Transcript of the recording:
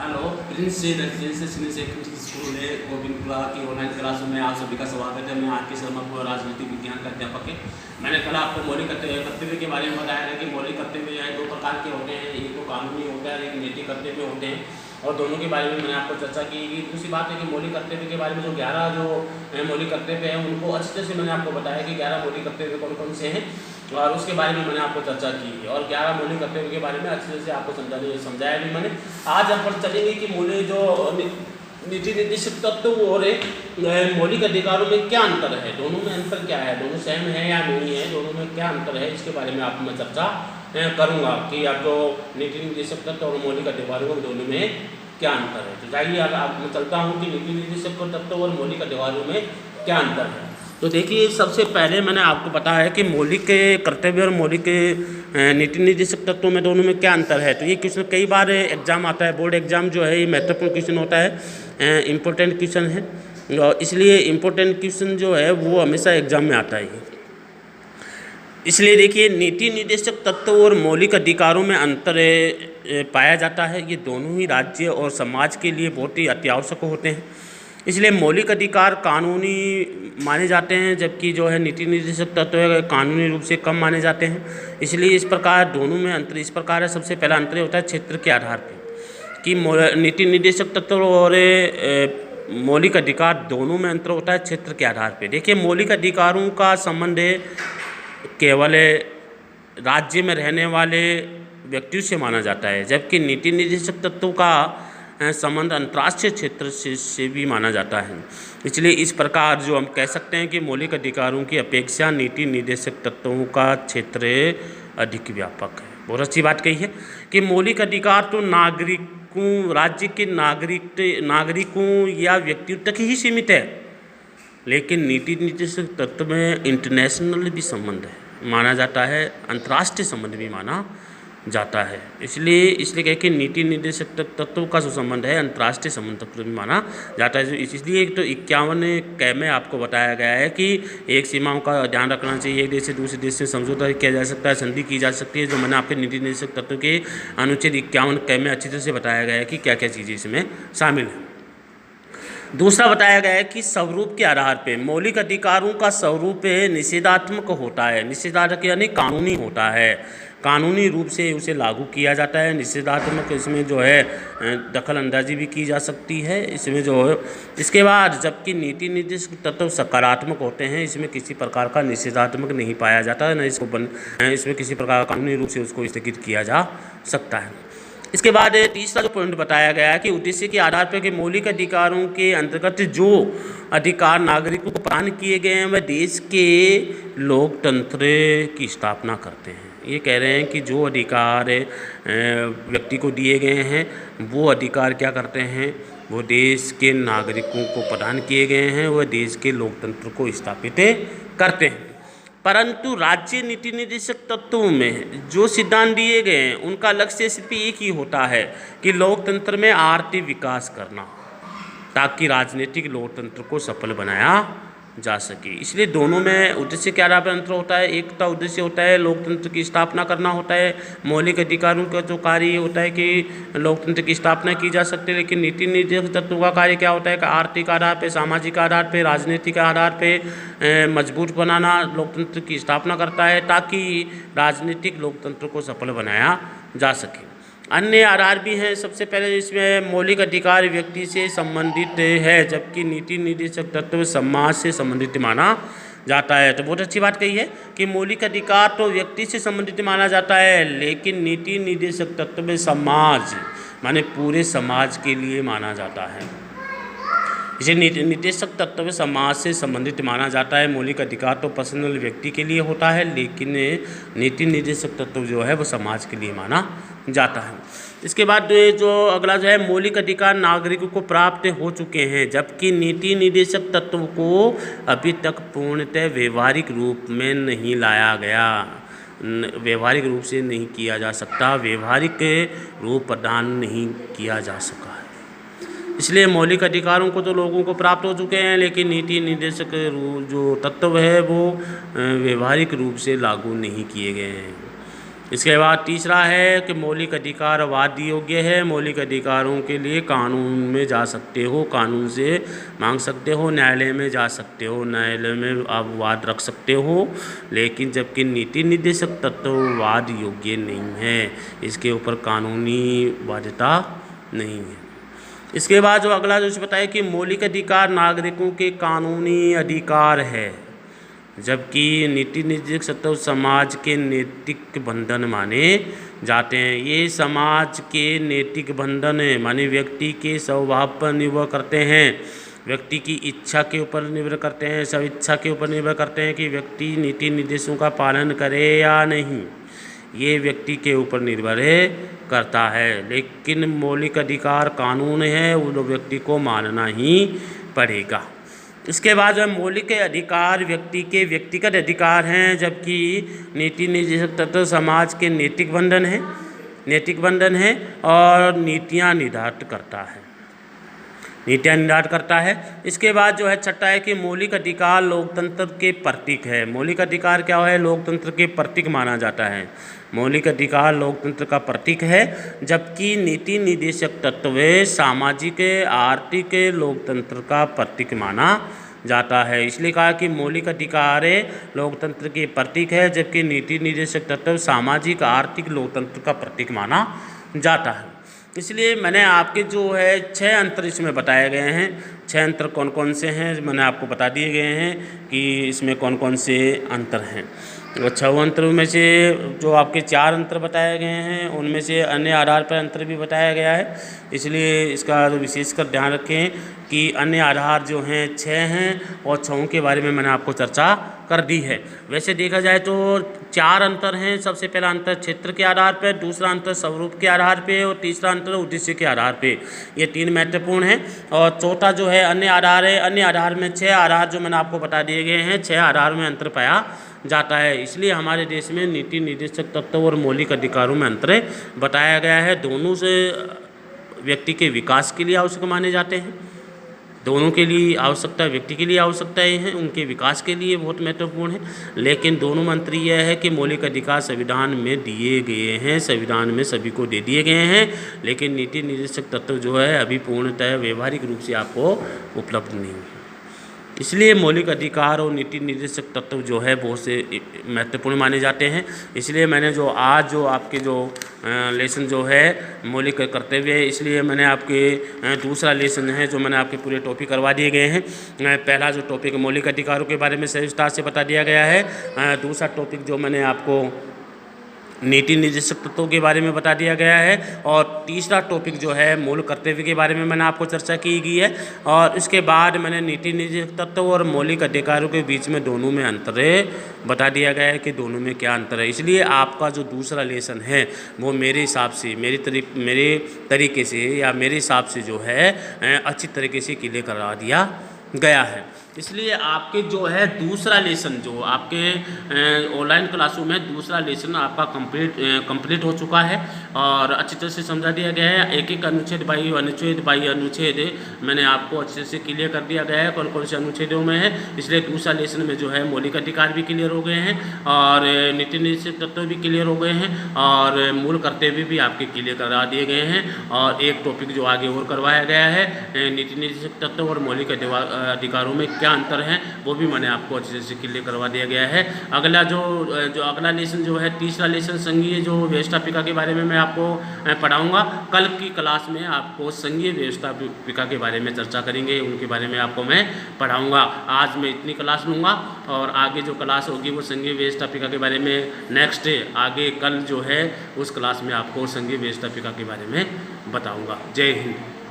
Hello Prince से residential secondary school है गोविंदपुरा की ऑनलाइन क्लासों में आप सभी का स्वागत है। मैं आर.के. शर्मा को राजनीतिक विज्ञान का अध्यापक है। मैंने कल आपको मौलिक कर्तव्य के बारे में बताया है कि मौलिक कर्तव्य जो है दो प्रकार के होते हैं, एक तो कानूनी होता है, एक नैतिक कर्तव्य होते हैं और दोनों के बारे में मैंने आपको चर्चा की। दूसरी बात है कि मौलिक कर्तव्य के बारे में जो 11 जो मौलिक कर्तव्य हैं उनको अच्छी तरह से मैंने आपको बताया कि 11 मौलिक कर्तव्य कौन कौन से हैं और उसके बारे में मैंने आपको चर्चा की और 11 मौलिक कर्तव्य के बारे में अच्छी तरह से आपको समझाया भी मैंने। आज हम पर चलेंगे कि मौलिक जो नीति निर्देशक तत्व और मौलिक अधिकारों में क्या अंतर है, दोनों में अंतर क्या है, दोनों सेम है या नहीं है, दोनों में क्या अंतर है, इसके बारे में आपको मैं चर्चा करूँगा कि आपको नीति निर्देशक तत्व और मौलिक अधिकारों दोनों में क्या अंतर है। तो जाइए अब मैं चलता हूँ कि नीति निर्देशक तत्व और मौलिक अधिकारों में क्या अंतर है। तो देखिए, सबसे पहले मैंने आपको बताया कि मौलिक कर्तव्य और मौलिक नीति निर्देशक तत्वों में दोनों में क्या अंतर है। तो ये क्वेश्चन कई बार एग्जाम आता है, बोर्ड एग्जाम जो है ये महत्वपूर्ण क्वेश्चन होता है, इम्पोर्टेंट क्वेश्चन है और इसलिए इम्पोर्टेंट क्वेश्चन जो है वो हमेशा एग्जाम में आता है। इसलिए देखिए, नीति निर्देशक तत्व और मौलिक अधिकारों में अंतर पाया जाता है। ये दोनों ही राज्य और समाज के लिए बहुत ही अत्यावश्यक होते हैं। इसलिए मौलिक अधिकार कानूनी माने जाते हैं, जबकि जो है नीति निर्देशक तत्व है कानूनी रूप से कम माने जाते हैं। इसलिए इस प्रकार दोनों में अंतर इस प्रकार है। सबसे पहला अंतर होता है क्षेत्र के आधार पर कि नीति निर्देशक तत्व और मौलिक अधिकार दोनों में अंतर होता है क्षेत्र के आधार पर। देखिए, मौलिक अधिकारों का संबंध केवल राज्य में रहने वाले व्यक्तियों से माना जाता है, जबकि नीति निर्देशक तत्वों का संबंध अंतर्राष्ट्रीय क्षेत्र से भी माना जाता है। इसलिए इस प्रकार जो हम कह सकते हैं कि मौलिक अधिकारों की अपेक्षा नीति निर्देशक तत्वों का क्षेत्र अधिक व्यापक है। बहुत अच्छी बात कही है कि मौलिक अधिकार तो नागरिकों, राज्य के नागरिकों या व्यक्तियों तक ही सीमित है, लेकिन नीति निर्देशक तत्व में इंटरनेशनल भी संबंध है माना जाता है, अंतर्राष्ट्रीय संबंध भी माना जाता है। इसलिए कह के नीति निर्देशक तत्व का जो संबंध है अंतर्राष्ट्रीय संबंध तक भी माना जाता है। इसलिए एक तो 51 क में आपको बताया गया है कि एक सीमाओं का ध्यान रखना चाहिए, एक देश से दूसरे देश से समझौता किया जा सकता है, संधि की जा सकती है, जो मैंने आपके नीति निर्देशक तत्व के अनुच्छेद 51 क में अच्छी तरह से बताया गया है कि क्या क्या चीज़ें इसमें शामिल हैं। दूसरा बताया गया है कि स्वरूप के आधार पे मौलिक अधिकारों का स्वरूप निषेधात्मक होता है। निषेधात्मक यानी कानूनी होता है, कानूनी रूप से उसे लागू किया जाता है। निषेधात्मक इसमें जो है दखल अंदाजी भी की जा सकती है इसमें जो है। इसके बाद जबकि नीति निर्देशक तत्व सकारात्मक होते हैं, इसमें किसी प्रकार का निषेधात्मक नहीं पाया जाता है, न इसमें किसी प्रकार कानूनी रूप से उसको स्थगित किया जा सकता है। इसके बाद तीसरा जो पॉइंट बताया गया है कि उद्देश्य के आधार पर कि मौलिक अधिकारों के अंतर्गत जो अधिकार नागरिकों को प्रदान किए गए हैं वह देश के लोकतंत्र की स्थापना करते हैं। ये कह रहे हैं कि जो अधिकार व्यक्ति को दिए गए हैं वो अधिकार क्या करते हैं, वो देश के नागरिकों को प्रदान किए गए हैं, वह देश के लोकतंत्र को स्थापित करते हैं। परंतु राज्य नीति निर्देशक तत्वों में जो सिद्धांत दिए गए हैं उनका लक्ष्य सिर्फ एक ही होता है कि लोकतंत्र में आर्थिक विकास करना, ताकि राजनीतिक लोकतंत्र को सफल बनाया जा सके। इसलिए दोनों में उद्देश्य के आधार पर अंतर होता है। एक का उद्देश्य होता है लोकतंत्र की स्थापना करना होता है, मौलिक अधिकारों का जो कार्य होता है कि लोकतंत्र की स्थापना की जा सकती है, लेकिन नीति निर्देशक तत्वों का कार्य क्या होता है कि आर्थिक आधार पर, सामाजिक आधार पर, राजनीतिक आधार पर मजबूत बनाना लोकतंत्र की स्थापना करता है, ताकि राजनीतिक लोकतंत्र को सफल बनाया जा सके। अन्य आधार भी हैं। सबसे पहले इसमें मौलिक अधिकार व्यक्ति से संबंधित है, जबकि नीति निर्देशक तत्व समाज से संबंधित माना जाता है। तो बहुत अच्छी बात कही है कि मौलिक अधिकार तो व्यक्ति से संबंधित माना जाता है, लेकिन नीति निर्देशक तत्व में समाज माने पूरे समाज के लिए माना जाता है। इसे निर्देशक तत्व समाज से संबंधित माना जाता है। मौलिक अधिकार तो पर्सनल व्यक्ति के लिए होता है, लेकिन नीति निर्देशक तत्व जो है वो समाज के लिए माना जाता है। इसके बाद जो अगला जो है मौलिक अधिकार नागरिकों को प्राप्त हो चुके हैं, जबकि नीति निर्देशक तत्व को अभी तक पूर्णतः व्यवहारिक रूप में नहीं लाया गया, व्यवहारिक रूप से नहीं किया जा सकता, व्यवहारिक रूप प्रदान नहीं किया जा सका है। इसलिए मौलिक अधिकारों को तो लोगों को प्राप्त हो चुके हैं, लेकिन नीति निर्देशक जो तत्व है वो व्यवहारिक रूप से लागू नहीं किए गए हैं। इसके बाद तीसरा है कि मौलिक अधिकार वाद योग्य है। मौलिक अधिकारों के लिए कानून में जा सकते हो, कानून से मांग सकते हो, न्यायालय में जा सकते हो, न्यायालय में आप वाद रख सकते हो, लेकिन जबकि नीति निर्देशक तत्व वाद योग्य नहीं है, इसके ऊपर कानूनी बाध्यता नहीं है। इसके बाद जो अगला जो बताया कि मौलिक अधिकार नागरिकों के कानूनी अधिकार है, जबकि नीति निर्देशक तत्व समाज के नैतिक बंधन माने जाते हैं। ये समाज के नैतिक बंधन है, माने व्यक्ति के स्वभाव पर निर्भर करते हैं, व्यक्ति की इच्छा के ऊपर निर्भर करते हैं, सब इच्छा के ऊपर निर्भर करते हैं कि व्यक्ति नीति निर्देशों का पालन करे या नहीं, ये व्यक्ति के ऊपर निर्भर करता है। लेकिन मौलिक अधिकार कानून है, वो व्यक्ति को मानना ही पड़ेगा। इसके बाद जो मौलिक अधिकार व्यक्ति के व्यक्तिगत अधिकार हैं, जबकि नीति निर्देशक तत्व समाज के नैतिक बंधन है और नीतियाँ निर्धारित करता है। इसके बाद जो है छठा है कि मौलिक अधिकार लोकतंत्र के प्रतीक है। मौलिक अधिकार क्या है? लोकतंत्र के प्रतीक माना जाता है। मौलिक अधिकार लोकतंत्र का प्रतीक है, जबकि नीति निर्देशक तत्व सामाजिक आर्थिक लोकतंत्र का प्रतीक माना जाता है। इसलिए कहा कि मौलिक अधिकार लोकतंत्र के प्रतीक है, जबकि नीति निर्देशक तत्व सामाजिक आर्थिक लोकतंत्र का प्रतीक माना जाता है। इसलिए मैंने आपके जो है 6 अंतर इसमें बताए गए हैं। 6 अंतर कौन कौन से हैं मैंने आपको बता दिए गए हैं कि इसमें कौन कौन से अंतर हैं। और 6 अंतरों में से जो आपके 4 अंतर बताए गए हैं, उनमें से अन्य आधार पर अंतर भी बताया गया है। इसलिए इसका विशेषकर ध्यान रखें कि अन्य आधार जो हैं 6 हैं और 6 के बारे में मैंने आपको चर्चा कर दी है। वैसे देखा जाए तो 4 अंतर हैं। सबसे पहला अंतर क्षेत्र के आधार पर, दूसरा अंतर स्वरूप के आधार पर और तीसरा अंतर उद्देश्य के आधार पर। ये 3 महत्वपूर्ण हैं। और चौथा जो है अन्य आधार है। अन्य आधार में 6 आधार जो मैंने आपको बता दिए गए हैं, 6 आधार में अंतर पाया जाता है। इसलिए हमारे देश में नीति निर्देशक तत्व और मौलिक अधिकारों में अंतर बताया गया है। दोनों से व्यक्ति के विकास के लिए आवश्यक माने जाते हैं। दोनों के लिए आवश्यकता, व्यक्ति के लिए आवश्यकताएं हैं, उनके विकास के लिए बहुत महत्वपूर्ण है। लेकिन दोनों में अंतर यह है कि मौलिक अधिकार संविधान में दिए गए हैं, संविधान में सभी को दे दिए गए हैं, लेकिन नीति निर्देशक तत्व जो है अभी पूर्णतः व्यवहारिक रूप से आपको उपलब्ध नहीं है। इसलिए मौलिक अधिकार और नीति निर्देशक तत्व जो है बहुत से महत्वपूर्ण माने जाते हैं। इसलिए मैंने जो आज जो आपके जो लेसन जो है मौलिक कर्तव्य है, इसलिए मैंने आपके दूसरा लेसन है जो मैंने आपके पूरे टॉपिक करवा दिए गए हैं। पहला जो टॉपिक मौलिक अधिकारों के बारे में विस्तार से बता दिया गया है। दूसरा टॉपिक जो मैंने आपको नीति निर्देशक तत्वों के बारे में बता दिया गया है। और तीसरा टॉपिक जो है मूल कर्तव्य के बारे में मैंने आपको चर्चा की गई है। और इसके बाद मैंने नीति निर्देशक तत्व और मौलिक अधिकारों के बीच में दोनों में अंतर बता दिया गया है कि दोनों में क्या अंतर है। इसलिए आपका जो दूसरा लेसन है वो मेरे हिसाब से, मेरे तरीके से या मेरे हिसाब से जो है अच्छी तरीके से क्लियर करा दिया गया है। इसलिए आपके जो है दूसरा लेसन जो आपके ऑनलाइन क्लासरूम में दूसरा लेसन आपका कंप्लीट हो चुका है और अच्छी तरह से समझा दिया गया है। एक एक अनुच्छेद बाई अनुच्छेद मैंने आपको अच्छे से क्लियर कर दिया गया है कौन कौन से अनुच्छेदों में है। इसलिए दूसरा लेसन में जो है मौलिक अधिकार भी क्लियर हो गए हैं और नीति निर्देशक तत्व भी क्लियर हो गए हैं और मूल कर्तव्य भी आपके क्लियर करा दिए गए हैं। और एक टॉपिक जो आगे और करवाया गया है नीति निर्देशक तत्व और मौलिक अधिकारों में क्या अंतर है वो भी मैंने आपको अच्छे से क्लियर करवा दिया गया है। अगला जो अगला लेसन जो है तीसरा लेसन संघीय जो व्यवस्थापिका के बारे में मैं आपको पढ़ाऊंगा। कल की क्लास में आपको संघीय व्यवस्थापिका के बारे में चर्चा करेंगे, उनके बारे में आपको मैं पढ़ाऊंगा। आज मैं इतनी क्लास लूँगा और आगे जो क्लास होगी वो संघीय व्यवस्थापिका के बारे में नेक्स्ट आगे कल जो है उस क्लास में आपको संघीय व्यवस्थापिका के बारे में बताऊँगा। जय हिंद।